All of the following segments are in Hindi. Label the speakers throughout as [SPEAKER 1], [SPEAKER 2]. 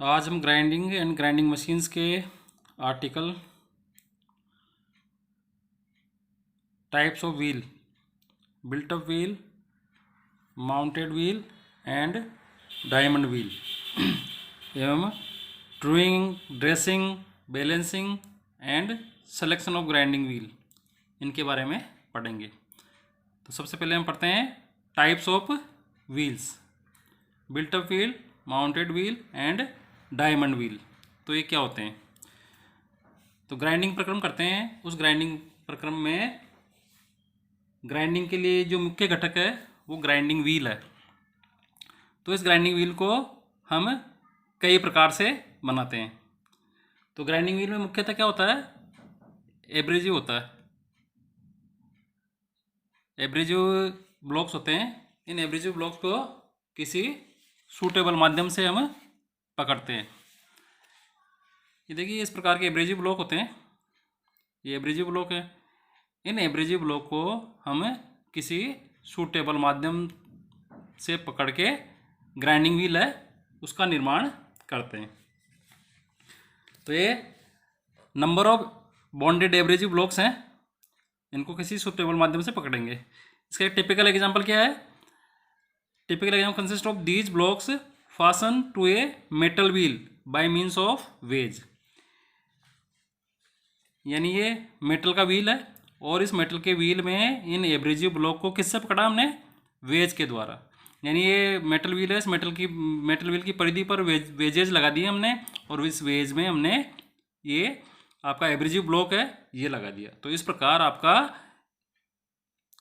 [SPEAKER 1] आज हम ग्राइंडिंग एंड ग्राइंडिंग मशीन्स के article types of wheel, built up wheel, mounted wheel and diamond wheel एवं truing, dressing, balancing and selection of grinding wheel, इनके बारे में पढ़ेंगे। तो सबसे पहले हम पढ़ते हैं types of wheels, built up wheel, mounted wheel and diamond wheel. तो ये क्या होते हैं? तो ग्राइंडिंग प्रक्रम करते हैं। उस ग्राइंडिंग प्रक्रम में ग्राइंडिंग के लिए जो मुख्य घटक है वो ग्राइंडिंग व्हील है। तो इस ग्राइंडिंग व्हील को हम कई प्रकार से बनाते हैं। तो ग्राइंडिंग व्हील में मुख्यतः क्या होता है? एब्रेजिव होता है, एब्रेजिव ब्लॉक्स होते हैं। इन एब्रेजिव ब्लॉक्स को किसी सूटेबल माध्यम से हम पकड़ते हैं। ये देखिए, इस प्रकार के एब्रेजिव ब्लॉक होते हैं। ये एब्रेजिव ब्लॉक है। इन एब्रेजिव ब्लॉक को हम किसी सूटेबल माध्यम से पकड़ के ग्राइंडिंग व्हील है उसका निर्माण करते हैं। तो ये number of bonded abrasive blocks हैं, इनको किसी सूटेबल माध्यम से पकड़ेंगे। इसका एक टिपिकल एग्जांपल क्या है? Typical example consist of these blocks fastened to a metal wheel by means of wedge. यानी ये मेटल का व्हील है और इस मेटल के व्हील में इन एब्रेजिव ब्लॉक को किससे पकड़ा हमने? वेज के द्वारा। यानी ये मेटल व्हील है, इस मेटल व्हील की परिधि पर वेजेज लगा दिए हमने और इस वेज में हमने ये आपका एब्रेजिव ब्लॉक है ये लगा दिया। तो इस प्रकार आपका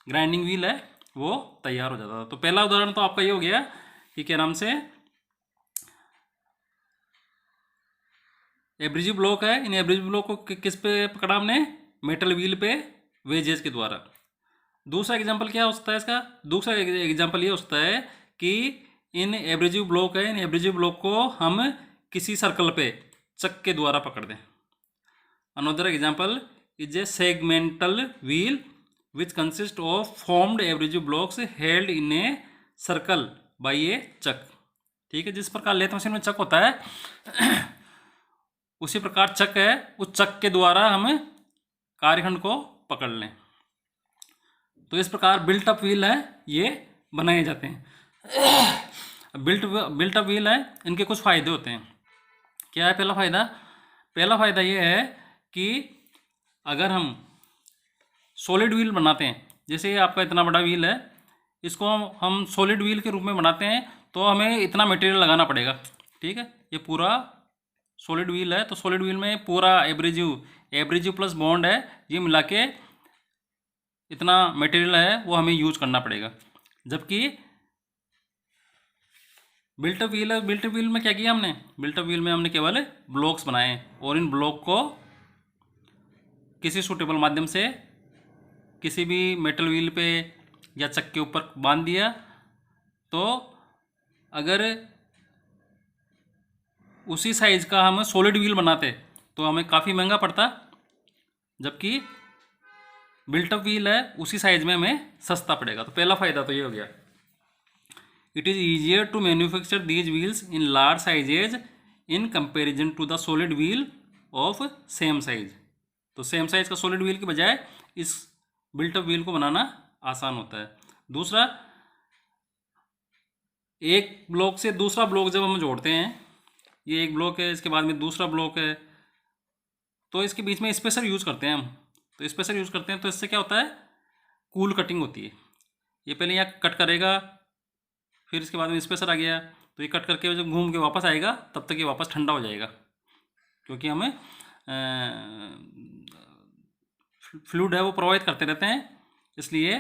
[SPEAKER 1] ग्राइंडिंग व्हील है वो तैयार हो जाता था। तो पहला उदाहरण तो आपका ये हो गया कि क्या नाम से एब्रेजिव ब्लॉक है। इन एब्रेजिव ब्लॉक को किस पे पकड़ा हमने? मेटल व्हील पे वेजेस के द्वारा। दूसरा एग्जांपल क्या हो सकता है इसका? दूसरा एग्जांपल ये हो सकता है कि इन एब्रेजिव ब्लॉक है, इन एब्रेजिव ब्लॉक को हम किसी सर्कल पे चक के द्वारा पकड़ दें। Another example is a segmental wheel which consist of formed abrasive blocks held in a circle by a chuck. ठीक है, जिस प्रकार लेथ मशीन में चक होता है उसी प्रकार चक है, उस चक के द्वारा हम कार्यखंड को पकड़ लें। तो इस प्रकार बिल्ट अप व्हील है ये बनाए जाते हैं। बिल्ट अप व्हील है, इनके कुछ फायदे होते हैं। क्या है पहला फायदा? पहला फायदा ये है कि अगर हम सॉलिड व्हील बनाते हैं, जैसे ये आपका इतना बड़ा व्हील है, इसको हम सॉलिड व्हील के रूप में बनाते हैं तो हमें इतना मटेरियल लगाना पड़ेगा। ठीक है, ये पूरा सॉलिड व्हील है तो सॉलिड व्हील में पूरा एब्रेजिव प्लस बॉन्ड है, ये मिला के इतना मटेरियल है वो हमें यूज करना पड़ेगा। जबकि बिल्ट अप व्हील है, बिल्ट अप व्हील में क्या किया हमने? बिल्ट अप व्हील में हमने केवल ब्लॉक्स बनाए और इन ब्लॉक को किसी सूटेबल माध्यम से किसी भी मेटल व्हील पे या चक के ऊपर बांध दिया। तो अगर उसी साइज का हम सॉलिड व्हील बनाते तो हमें काफ़ी महंगा पड़ता, जबकि बिल्ट अप व्हील है उसी साइज में हमें सस्ता पड़ेगा। तो पहला फ़ायदा तो ये हो गया। It is easier to manufacture these wheels in large sizes in comparison to the solid wheel of same size. तो सेम साइज का सॉलिड व्हील के बजाय इस बिल्ट अप व्हील को बनाना आसान होता है। दूसरा, एक ब्लॉक से दूसरा ब्लॉक जब हम जोड़ते हैं, ये एक ब्लॉक है, इसके बाद में दूसरा ब्लॉक है, तो इसके बीच में स्पेसर यूज़ करते हैं हम। तो स्पेसर यूज़ करते हैं तो इससे क्या होता है? कूल कटिंग होती है। ये पहले यहाँ कट करेगा, फिर इसके बाद में स्पेसर आ गया तो ये कट करके जब घूम के वापस आएगा तब तक ये वापस ठंडा हो जाएगा, क्योंकि हमें फ्लूइड है वो प्रोवाइड करते रहते हैं, इसलिए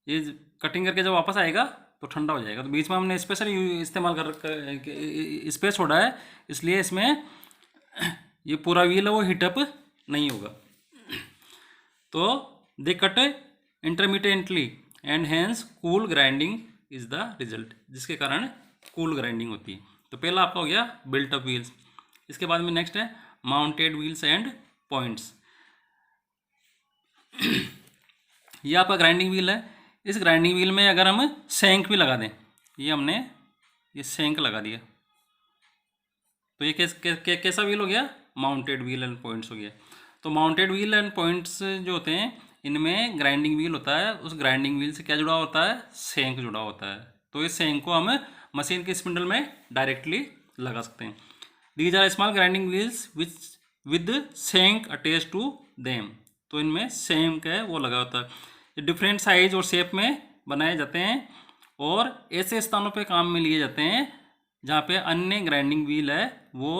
[SPEAKER 1] ये कटिंग करके जब वापस आएगा तो ठंडा हो जाएगा। तो बीच में हमने स्पेसर इस्तेमाल कर स्पेस छोड़ा है, इसलिए इसमें ये पूरा व्हील है वो हीटअप नहीं होगा। तो they cut intermediately and hence cool grinding is the result, जिसके कारण कूल ग्राइंडिंग होती है। तो पहला आपका हो गया बिल्ट अप व्हील्स। इसके बाद में नेक्स्ट है माउंटेड व्हील्स एंड पॉइंट्स। ये आपका ग्राइंडिंग व्हील है। इस ग्राइंडिंग व्हील में अगर हम सेंक भी लगा दें, ये हमने ये सेंक लगा दिया, तो ये कैसा व्हील हो गया? माउंटेड व्हील एंड पॉइंट्स हो गया। तो माउंटेड व्हील एंड पॉइंट्स जो होते हैं, इनमें ग्राइंडिंग व्हील होता है, उस ग्राइंडिंग व्हील से क्या जुड़ा होता है? सेंक जुड़ा होता है। तो इस सेंक को हम मशीन के स्पिंडल में डायरेक्टली लगा सकते हैं। These are small grinding wheels which with shank attached to them. तो इनमें सेंक है वो लगा होता है। ये डिफरेंट साइज और शेप में बनाए जाते हैं और ऐसे स्थानों पे काम में लिए जाते हैं जहाँ पे अन्य ग्राइंडिंग व्हील है वो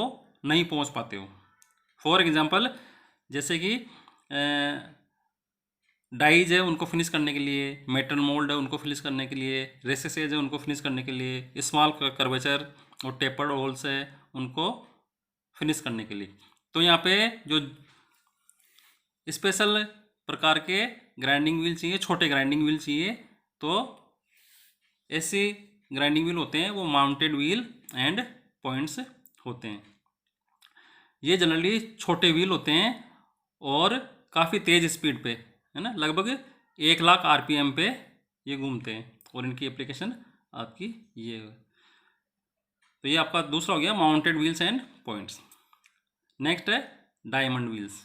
[SPEAKER 1] नहीं पहुँच पाते हो। फॉर एग्जांपल, जैसे कि डाइज है उनको फिनिश करने के लिए, मेटल मोल्ड है उनको फिनिश करने के लिए, रेसेसेज है उनको फिनिश करने के लिए, स्मॉल कर्वेचर और टेपर्ड होल्स है उनको फिनिश करने के लिए। तो यहाँ पे जो स्पेशल प्रकार के ग्राइंडिंग व्हील चाहिए, छोटे ग्राइंडिंग व्हील चाहिए, तो ऐसे ग्राइंडिंग व्हील होते हैं वो माउंटेड व्हील एंड पॉइंट्स होते हैं। ये जनरली छोटे व्हील होते हैं और काफ़ी तेज़ स्पीड पे, है ना, लगभग 1,00,000 RPM पे ये घूमते हैं और इनकी एप्लीकेशन आपकी ये है। तो ये आपका दूसरा हो गया mounted wheels and points. Next है डायमंड व्हील्स।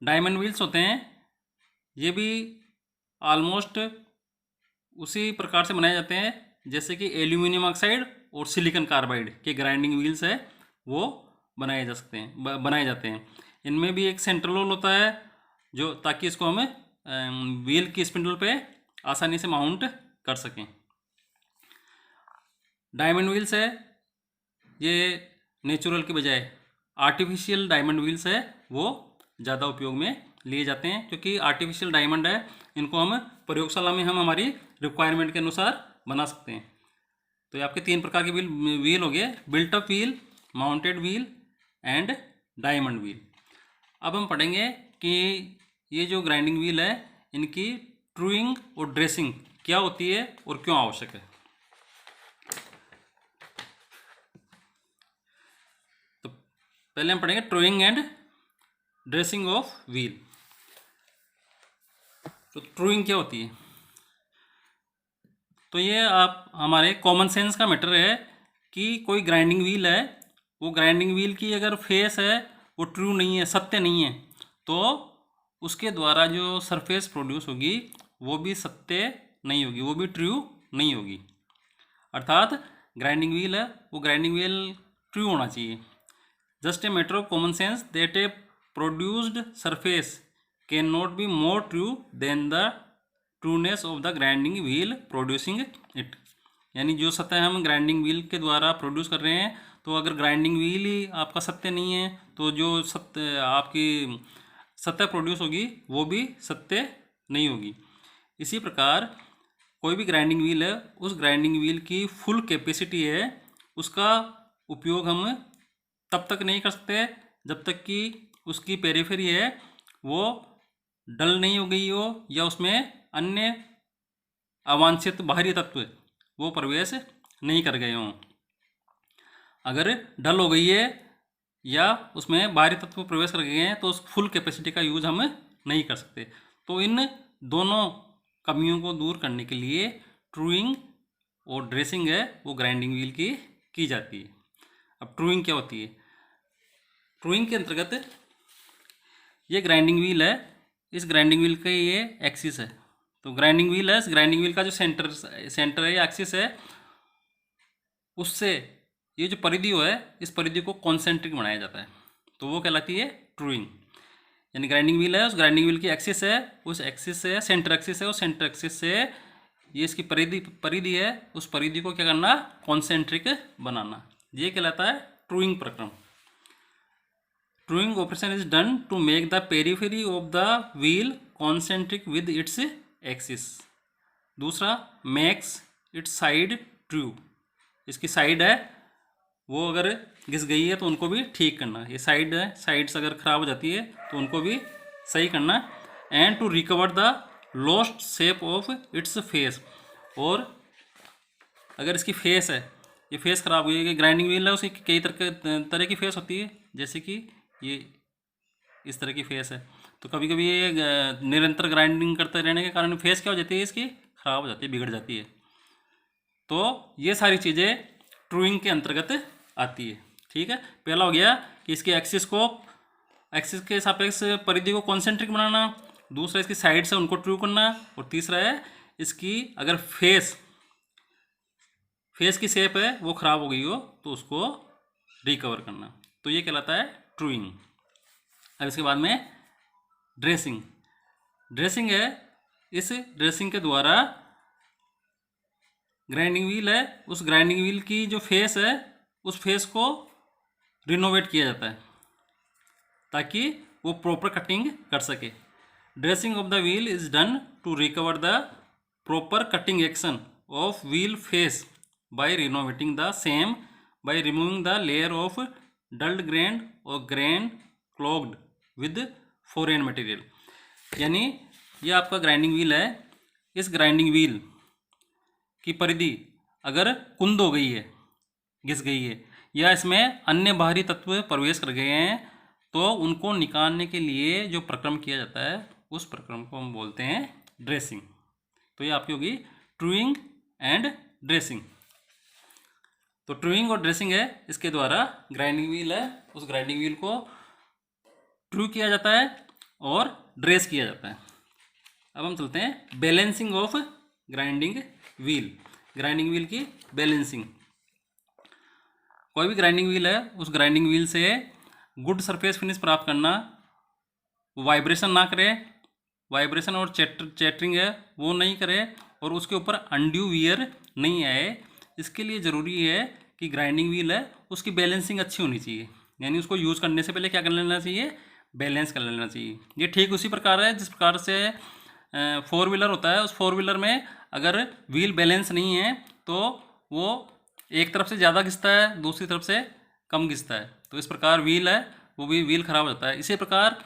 [SPEAKER 1] डायमंड व्हील्स होते हैं, ये भी ऑलमोस्ट उसी प्रकार से बनाए जाते हैं जैसे कि एल्यूमिनियम ऑक्साइड और सिलिकॉन कार्बाइड के ग्राइंडिंग व्हील्स है वो बनाए जा सकते हैं, बनाए जाते हैं। इनमें भी एक सेंट्रल होल होता है जो, ताकि इसको हम व्हील की स्पिंडल पे आसानी से माउंट कर सकें। डायमंड व्हील्स है ये नेचुरल के बजाय आर्टिफिशियल डायमंड व्हील्स है वो ज़्यादा उपयोग में लिए जाते हैं, क्योंकि आर्टिफिशियल डायमंड है इनको हम प्रयोगशाला में हम हमारी रिक्वायरमेंट के अनुसार बना सकते हैं। तो ये आपके 3 प्रकार के व्हील हो गए, built up wheel, mounted wheel and diamond wheel. अब हम पढ़ेंगे कि ये जो ग्राइंडिंग व्हील है इनकी ट्रूइंग और ड्रेसिंग क्या होती है और क्यों आवश्यक है। तो पहले हम पढ़ेंगे truing and dressing of wheel. तो ट्रूइंग क्या होती है? तो ये आप हमारे कॉमन सेंस का मैटर है कि कोई ग्राइंडिंग व्हील है, वो ग्राइंडिंग व्हील की अगर फेस है वो ट्रू नहीं है, सत्य नहीं है, तो उसके द्वारा जो सरफेस प्रोड्यूस होगी वो भी सत्य नहीं होगी, वो भी ट्रू नहीं होगी। अर्थात ग्राइंडिंग व्हील है वो ग्राइंडिंग व्हील ट्रू होना चाहिए। Just a matter of common sense that a produced surface can not be more true than the trueness of the grinding wheel producing it. यानी जो सतह हम ग्राइंडिंग व्हील के द्वारा प्रोड्यूस कर रहे हैं, तो अगर ग्राइंडिंग व्हील ही आपका सत्य नहीं है तो जो सत्य आपकी सतह प्रोड्यूस होगी वो भी सत्य नहीं होगी। इसी प्रकार कोई भी ग्राइंडिंग व्हील है, उस ग्राइंडिंग व्हील की फुल कैपेसिटी है, उसका उपयोग हम तब तक नहीं कर सकते जब तक कि उसकी पेरिफेरी है वो डल नहीं हो गई हो या उसमें अन्य अवांछित बाहरी तत्व वो प्रवेश नहीं कर गए हों। अगर डल हो गई है या उसमें बाहरी तत्व प्रवेश कर गए हैं तो उस फुल कैपेसिटी का यूज़ हम नहीं कर सकते। तो इन दोनों कमियों को दूर करने के लिए ट्रूइंग और ड्रेसिंग है वो ग्राइंडिंग व्हील की जाती है। अब ट्रूइंग क्या होती है? ट्रूइंग के अंतर्गत ये ग्राइंडिंग व्हील है, इस ग्राइंडिंग व्हील का ये एक्सिस है। तो ग्राइंडिंग व्हील है, इस ग्राइंडिंग व्हील का जो सेंटर है या एक्सिस है, उससे ये जो परिधि है इस परिधि को कॉन्सेंट्रिक बनाया जाता है, तो वो कहलाती है ट्रूइंग। यानी ग्राइंडिंग व्हील है, उस ग्राइंडिंग व्हील की एक्सिस है, उस एक्सिस से सेंटर एक्सिस है, उस सेंटर एक्सिस से ये इसकी परिधि है, उस परिधि को क्या करना? कॉन्सेंट्रिक बनाना। ये कहलाता है ट्रूइंग प्रक्रम। Truing operation is done to make the periphery of the wheel concentric with its axis. दूसरा, मेक्स इट्स साइड ट्रू। इसकी साइड है वो अगर घिस गई है तो उनको भी ठीक करना। ये साइड है, साइड्स अगर ख़राब हो जाती है तो उनको भी सही करना। And to recover the lost shape of its face. और अगर इसकी फेस है, ये फेस ख़राब हुई है, ग्राइंडिंग व्हील है, उसकी कई तरह की फेस होती है, जैसे कि ये इस तरह की फेस है। तो कभी कभी ये निरंतर ग्राइंडिंग करते रहने के कारण फेस क्या हो जाती है, इसकी ख़राब हो जाती है, बिगड़ जाती है। तो ये सारी चीज़ें ट्रूइंग के अंतर्गत आती है। ठीक है, पहला हो गया कि इसके एक्सिस के सापेक्ष परिधि को कॉन्सेंट्रिक बनाना, दूसरा इसकी साइड से उनको ट्रू करना, और तीसरा है इसकी अगर फेस की शेप है वो ख़राब हो गई हो तो उसको रिकवर करना। तो ये कहलाता है ट्रूइंग। अब इसके बाद में ड्रेसिंग है। इस ड्रेसिंग के द्वारा ग्राइंडिंग व्हील है, उस ग्राइंडिंग व्हील की जो फेस है उस फेस को रिनोवेट किया जाता है ताकि वो प्रॉपर कटिंग कर सके। Dressing of the wheel is done to recover the proper cutting action of wheel face by renovating the same by removing the layer of dulled grain और grain clogged with foreign material. यानी ये आपका ग्राइंडिंग व्हील है, इस ग्राइंडिंग व्हील की परिधि अगर कुंद हो गई है, घिस गई है, या इसमें अन्य बाहरी तत्व प्रवेश कर गए हैं तो उनको निकालने के लिए जो प्रक्रम किया जाता है उस प्रक्रम को हम बोलते हैं ड्रेसिंग। तो ये आपकी होगी ट्रूइंग एंड ड्रेसिंग। तो ट्रूइंग और ड्रेसिंग है, इसके द्वारा ग्राइंडिंग व्हील है, उस ग्राइंडिंग व्हील को ट्रू किया जाता है और ड्रेस किया जाता है। अब हम चलते हैं balancing of grinding wheel. Grinding wheel की बैलेंसिंग। कोई भी ग्राइंडिंग व्हील है, उस ग्राइंडिंग व्हील से गुड सरफेस फिनिश प्राप्त करना, वाइब्रेशन ना करे, वाइब्रेशन और चैटरिंग है वो नहीं करे, और उसके ऊपर अनड्यू वियर नहीं आए। इसके लिए ज़रूरी है कि ग्राइंडिंग व्हील है उसकी बैलेंसिंग अच्छी होनी चाहिए। यानी उसको यूज़ करने से पहले क्या कर लेना चाहिए, बैलेंस कर लेना चाहिए। ये ठीक उसी प्रकार है जिस प्रकार से 4 व्हीलर होता है, उस 4 व्हीलर में अगर व्हील बैलेंस नहीं है तो वो एक तरफ से ज़्यादा घिसता है, दूसरी तरफ से कम घिसता है, तो इस प्रकार व्हील है वो भी व्हील ख़राब हो जाता है। इसी प्रकार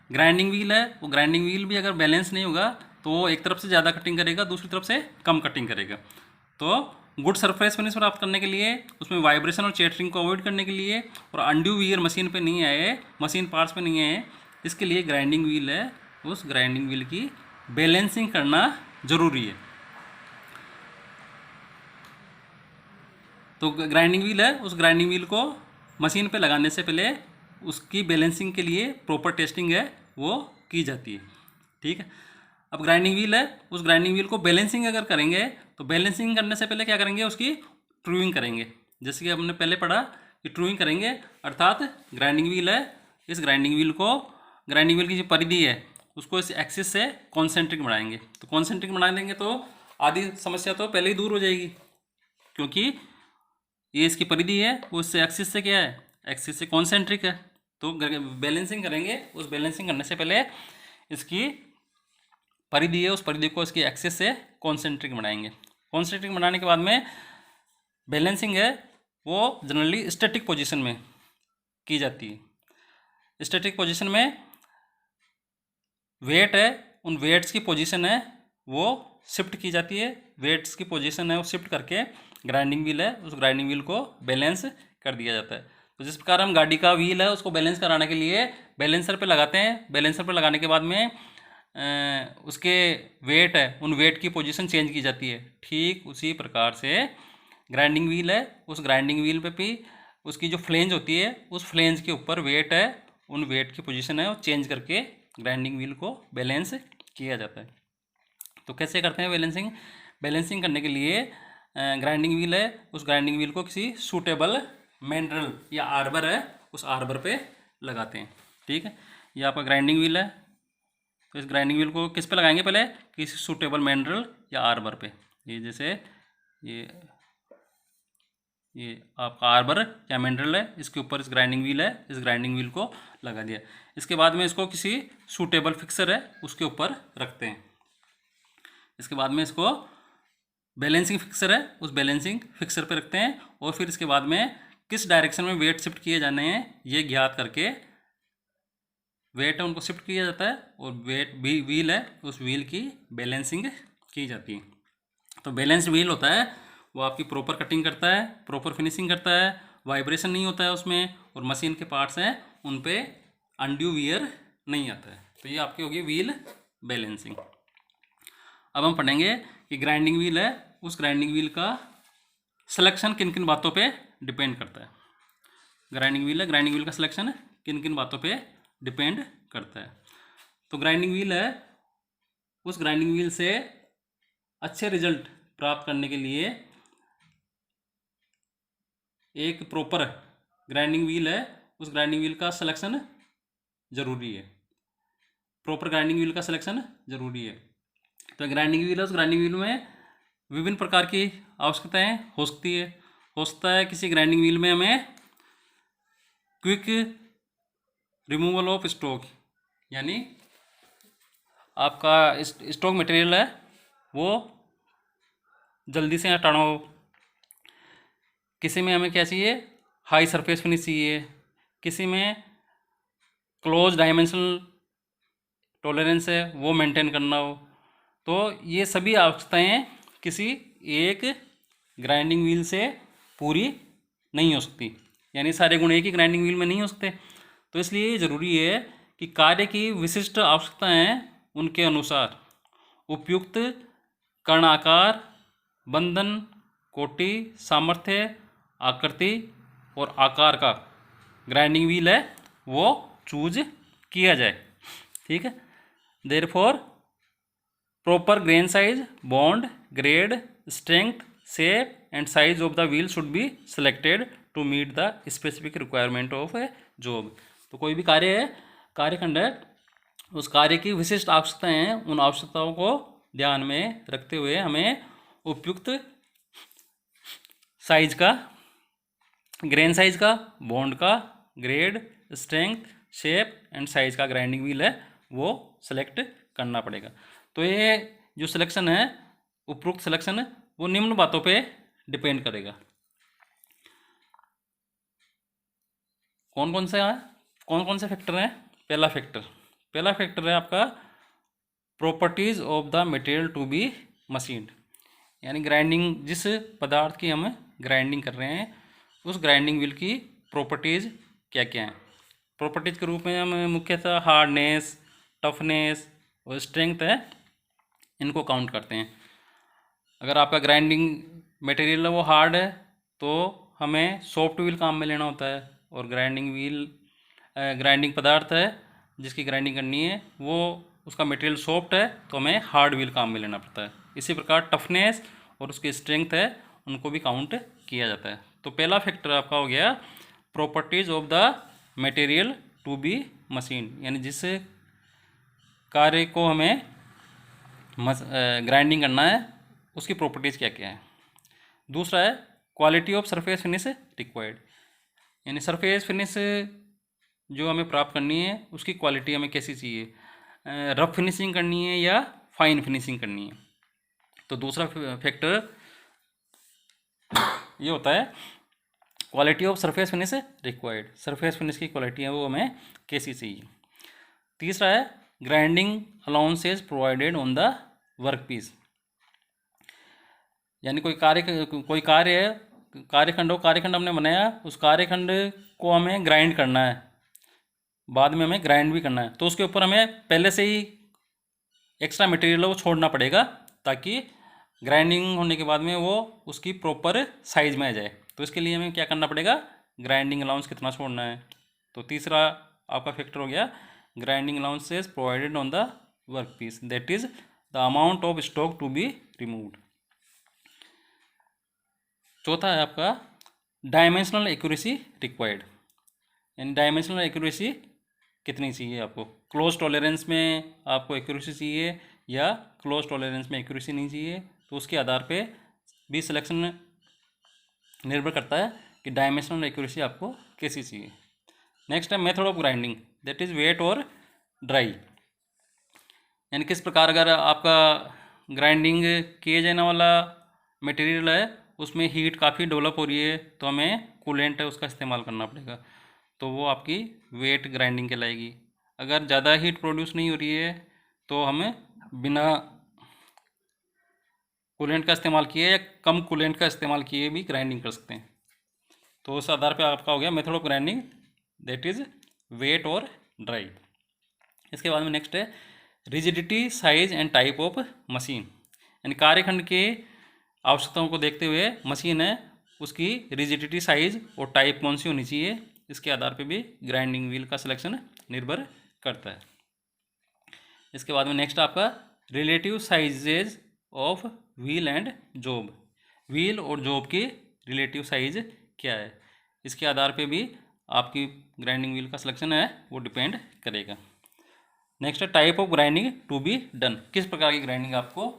[SPEAKER 1] ग्राइंडिंग व्हील है, वो ग्राइंडिंग व्हील भी अगर बैलेंस नहीं होगा तो वो एक तरफ से ज़्यादा कटिंग करेगा, दूसरी तरफ से कम कटिंग करेगा। तो गुड सरफेस फिनिश प्राप्त करने के लिए, उसमें वाइब्रेशन और चैटरिंग को अवॉइड करने के लिए, और अनड्यू वियर मशीन पे नहीं आए, मशीन पार्ट्स पे नहीं आए, इसके लिए ग्राइंडिंग व्हील है उस ग्राइंडिंग व्हील की बैलेंसिंग करना ज़रूरी है। तो ग्राइंडिंग व्हील है, उस ग्राइंडिंग व्हील को मशीन पे लगाने से पहले उसकी बैलेंसिंग के लिए प्रॉपर टेस्टिंग है वो की जाती है। ठीक है, अब ग्राइंडिंग व्हील है, उस ग्राइंडिंग व्हील को बैलेंसिंग अगर करेंगे तो बैलेंसिंग करने से पहले क्या करेंगे, उसकी ट्रूइंग करेंगे। जैसे कि हमने पहले पढ़ा कि ट्रूइंग करेंगे, अर्थात ग्राइंडिंग व्हील है, इस ग्राइंडिंग व्हील को, ग्राइंडिंग व्हील की जो परिधि है उसको इस एक्सिस से कॉन्सेंट्रिक बढ़ाएंगे। तो कॉन्सेंट्रिक बना देंगे तो आधी समस्या तो पहले ही दूर हो जाएगी, क्योंकि ये इसकी परिधि है वो इससे एक्सिस से क्या है, एक्सिस से कॉन्सेंट्रिक है। तो बैलेंसिंग करेंगे, उस बैलेंसिंग करने से पहले इसकी परिधि है, उस परिधि को इसकी एक्सिस से कॉन्सेंट्रिक बनाएंगे। कॉन्सेंट्रिक बनाने के बाद में बैलेंसिंग है वो जनरली स्टैटिक पोजीशन में की जाती है। स्टैटिक पोजीशन में वेट है, उन वेट्स की पोजीशन है वो शिफ्ट की जाती है, वेट्स की पोजीशन है वो शिफ्ट करके ग्राइंडिंग व्हील है उस ग्राइंडिंग व्हील को बैलेंस कर दिया जाता है। तो जिस प्रकार हम गाड़ी का व्हील है उसको बैलेंस कराने के लिए बैलेंसर पे लगाते हैं, बैलेंसर पे लगाने के बाद में उसके वेट है, उन वेट की पोजीशन चेंज की जाती है। ठीक उसी प्रकार से ग्राइंडिंग व्हील है, उस ग्राइंडिंग व्हील पे भी उसकी जो फ्लेंज होती है उस फ्लेंज के ऊपर वेट है, उन वेट की पोजीशन है वो चेंज करके ग्राइंडिंग व्हील को बैलेंस किया जाता है। तो कैसे करते हैं बैलेंसिंग, बैलेंसिंग करने के लिए ग्राइंडिंग व्हील है, उस ग्राइंडिंग व्हील को किसी सूटेबल मैंड्रल या आर्बर है उस आर्बर पे लगाते हैं। ठीक है, ये आपका ग्राइंडिंग व्हील है, तो इस ग्राइंडिंग व्हील को किस पे लगाएंगे, पहले किसी सूटेबल मैंड्रल या आर्बर पे। ये जैसे ये आपका आर्बर या मैंड्रल है, इसके ऊपर इस ग्राइंडिंग व्हील है, इस ग्राइंडिंग व्हील को लगा दिया। इसके बाद में इसको किसी सूटेबल फिक्सर है उसके ऊपर रखते हैं। इसके बाद में इसको बैलेंसिंग फिक्सर है उस बैलेंसिंग फिक्सर पे रखते हैं, और फिर इसके बाद में किस डायरेक्शन में वेट शिफ्ट किए जाने हैं ये ज्ञात करके वेट है उनको शिफ्ट किया जाता है, और वेट व्हील है उस व्हील की बैलेंसिंग की जाती है। तो बैलेंस्ड व्हील होता है वो आपकी प्रॉपर कटिंग करता है, प्रॉपर फिनिशिंग करता है, वाइब्रेशन नहीं होता है उसमें, और मशीन के पार्ट्स हैं उन पे अनड्यू वियर नहीं आता है। तो ये आपकी होगी व्हील बैलेंसिंग। अब हम पढ़ेंगे कि ग्राइंडिंग व्हील है, उस ग्राइंडिंग व्हील का सिलेक्शन किन किन बातों पे डिपेंड करता है। ग्राइंडिंग व्हील है, ग्राइंडिंग व्हील का सिलेक्शन किन किन बातों पे डिपेंड करता है। तो ग्राइंडिंग व्हील है, उस ग्राइंडिंग व्हील से अच्छे रिजल्ट प्राप्त करने के लिए एक प्रॉपर ग्राइंडिंग व्हील है, उस ग्राइंडिंग व्हील का सिलेक्शन ज़रूरी है। प्रॉपर ग्राइंडिंग व्हील का सिलेक्शन ज़रूरी है। तो ग्राइंडिंग व्हील है, उस ग्राइंडिंग व्हील में विभिन्न प्रकार की आवश्यकताएं हो सकती है। हो सकता है किसी ग्राइंडिंग व्हील में हमें क्विक रिमूवल ऑफ स्टॉक, यानी आपका स्टॉक मटेरियल है वो जल्दी से हटाना हो। किसी में हमें क्या चाहिए, हाई सरफेस फिनिश चाहिए। किसी में क्लोज डायमेंशनल टॉलरेंस है वो मेंटेन करना हो। तो ये सभी आवश्यकताएं किसी एक ग्राइंडिंग व्हील से पूरी नहीं हो सकती, यानी सारे गुण एक ही ग्राइंडिंग व्हील में नहीं हो सकते। तो इसलिए ज़रूरी है कि कार्य की विशिष्ट आवश्यकताएं उनके अनुसार उपयुक्त कर्णाकार, बंधन, कोटि, सामर्थ्य, आकृति और आकार का ग्राइंडिंग व्हील है वो चूज किया जाए। ठीक है। Therefore proper grain size, bond, grade, strength, shape and size of the wheel should be selected to meet the specific requirement of a job. तो कोई भी कार्य है, कार्यखंड है, उस कार्य की विशिष्ट आवश्यकताएं हैं, उन आवश्यकताओं को ध्यान में रखते हुए हमें उपयुक्त साइज का, ग्रेन साइज का, बॉन्ड का, grade, strength, shape and size का ग्राइंडिंग व्हील है वो सेलेक्ट करना पड़ेगा। तो ये जो सिलेक्शन है, उपरोक्त सिलेक्शन है, वो निम्न बातों पे डिपेंड करेगा। कौन कौन से फैक्टर हैं? पहला फैक्टर है आपका properties of the material to be machined, यानी ग्राइंडिंग, जिस पदार्थ की हम ग्राइंडिंग कर रहे हैं उस ग्राइंडिंग व्हील की प्रॉपर्टीज़ क्या क्या हैं। प्रॉपर्टीज़ के रूप में हम मुख्यतः हार्डनेस, टफनेस और स्ट्रेंथ है, इनको काउंट करते हैं। अगर आपका ग्राइंडिंग मटेरियल है वो हार्ड है तो हमें सॉफ्ट व्हील काम में लेना होता है, और ग्राइंडिंग पदार्थ है जिसकी ग्राइंडिंग करनी है वो, उसका मटेरियल सॉफ्ट है तो हमें हार्ड व्हील काम में लेना पड़ता है। इसी प्रकार टफनेस और उसकी स्ट्रेंथ है उनको भी काउंट किया जाता है। तो पहला फैक्टर आपका हो गया properties of the material to be machine, यानी जिस कार्य को हमें ग्राइंडिंग करना है उसकी प्रॉपर्टीज़ क्या क्या है। दूसरा है quality of surface finish required, यानी सरफेस फिनिश जो हमें प्राप्त करनी है उसकी क्वालिटी हमें कैसी चाहिए, रफ फिनिशिंग करनी है या फाइन फिनिशिंग करनी है। तो दूसरा फैक्टर ये होता है quality of surface finish required, surface finish की क्वालिटी है वो हमें कैसी चाहिए। तीसरा है grinding allowances provided on the work piece, यानी कोई कार्य है, कार्यखंड हमने बनाया, उस कार्यखंड को हमें ग्राइंड करना है, बाद में हमें ग्राइंड भी करना है, तो उसके ऊपर हमें पहले से ही एक्स्ट्रा मटेरियल वो छोड़ना पड़ेगा ताकि ग्राइंडिंग होने के बाद में वो उसकी प्रॉपर साइज में आ जाए। तो इसके लिए हमें क्या करना पड़ेगा, ग्राइंडिंग अलाउंस कितना छोड़ना है। तो तीसरा आपका फैक्टर हो गया grinding allowances provided on the work piece, that is the amount of stock to be removed. चौथा है आपका डायमेंशनल एक्यूरेसी रिक्वायर्ड, यानी डायमेंशनल एक्यूरेसी कितनी चाहिए आपको, क्लोज टॉलरेंस में आपको एक्यूरेसी चाहिए या क्लोज टॉलरेंस में एक्यूरेसी नहीं चाहिए। तो उसके आधार पे भी सिलेक्शन निर्भर करता है कि डायमेंशनल एक्यूरेसी आपको कैसी चाहिए। नेक्स्ट है method of grinding, that is wet और ड्राई, यानी किस प्रकार अगर आपका ग्राइंडिंग किए जाने वाला मटेरियल है उसमें हीट काफ़ी डेवलप हो रही है तो हमें कूलेंट है उसका इस्तेमाल करना पड़ेगा, तो वो आपकी वेट ग्राइंडिंग कहलाएगी। अगर ज़्यादा हीट प्रोड्यूस नहीं हो रही है तो हमें बिना कूलेंट का इस्तेमाल किए या कम कूलेंट का इस्तेमाल किए भी ग्राइंडिंग कर सकते हैं। तो उस आधार पे आपका हो गया method of grinding, that is wet और ड्राई। इसके बाद में नेक्स्ट है rigidity, size and type of machine, यानी कार्यखंड के आवश्यकताओं को देखते हुए मशीन है उसकी रिजिडिटी, साइज और टाइप कौन सी होनी चाहिए, इसके आधार पे भी ग्राइंडिंग व्हील का सिलेक्शन निर्भर करता है। इसके बाद में नेक्स्ट आपका relative sizes of wheel and job. Wheel और जॉब की रिलेटिव साइज क्या है, इसके आधार पे भी आपकी ग्राइंडिंग व्हील का सिलेक्शन है वो डिपेंड करेगा। नेक्स्ट है type of grinding to be done. किस प्रकार की ग्राइंडिंग आपको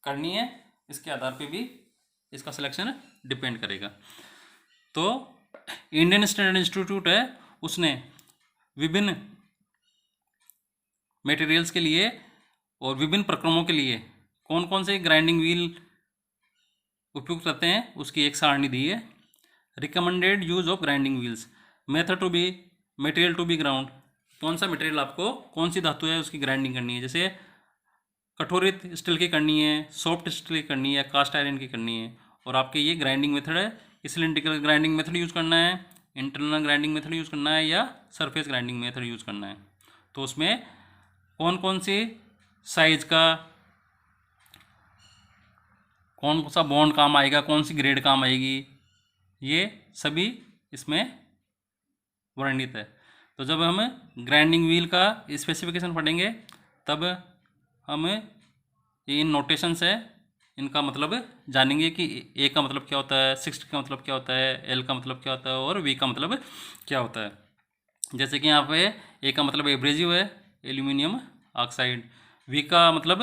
[SPEAKER 1] करनी है, इसके आधार पे भी इसका सिलेक्शन डिपेंड करेगा। तो इंडियन स्टैंडर्ड इंस्टीट्यूट है, उसने विभिन्न मटेरियल्स के लिए और विभिन्न प्रक्रमों के लिए कौन कौन से ग्राइंडिंग व्हील उपयुक्त रहते हैं उसकी एक सारणी दी है। Recommended use of grinding wheels, method to be, material to be ground, कौन सा मटेरियल आपको कौन सी धातु है उसकी ग्राइंडिंग करनी है, जैसे कठोरित स्टील की करनी है, सॉफ्ट स्टील की करनी है, कास्ट आयरन की करनी है। और आपके ये ग्राइंडिंग मेथड है, सिलिंड्रिकल ग्राइंडिंग मेथड यूज़ करना है, इंटरनल ग्राइंडिंग मेथड यूज़ करना है या सरफेस ग्राइंडिंग मेथड यूज़ करना है। तो उसमें कौन कौन सी साइज का कौन सा बॉन्ड काम आएगा, कौन सी ग्रेड काम आएगी, ये सभी इसमें वर्णित है। तो जब हम ग्राइंडिंग व्हील का स्पेसिफिकेशन पढ़ेंगे तब हम इन नोटेशंस है इनका मतलब जानेंगे कि ए का मतलब क्या होता है, 60 का मतलब क्या होता है, एल का मतलब क्या होता है और वी का मतलब क्या होता है। जैसे कि यहाँ पे ए का मतलब एब्रेजिव है, एल्यूमिनियम ऑक्साइड, वी का मतलब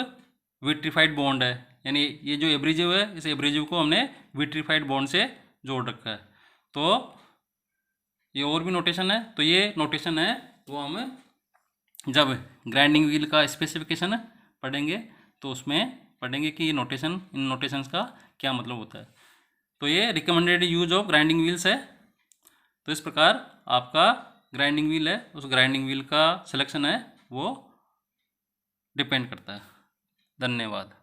[SPEAKER 1] विट्रीफाइड बॉन्ड है, यानी ये जो एब्रेजिव है इस एब्रेजिव को हमने विट्रीफाइड बॉन्ड से जोड़ रखा है। तो ये और भी नोटेशन है, तो ये नोटेशन है वो हम जब ग्राइंडिंग व्हील का स्पेसिफिकेशन पढ़ेंगे तो उसमें पढ़ेंगे कि ये नोटेशन, इन नोटेशंस का क्या मतलब होता है। तो ये recommended use of grinding wheels है। तो इस प्रकार आपका ग्राइंडिंग व्हील है, उस ग्राइंडिंग व्हील का सिलेक्शन है वो डिपेंड करता है। धन्यवाद।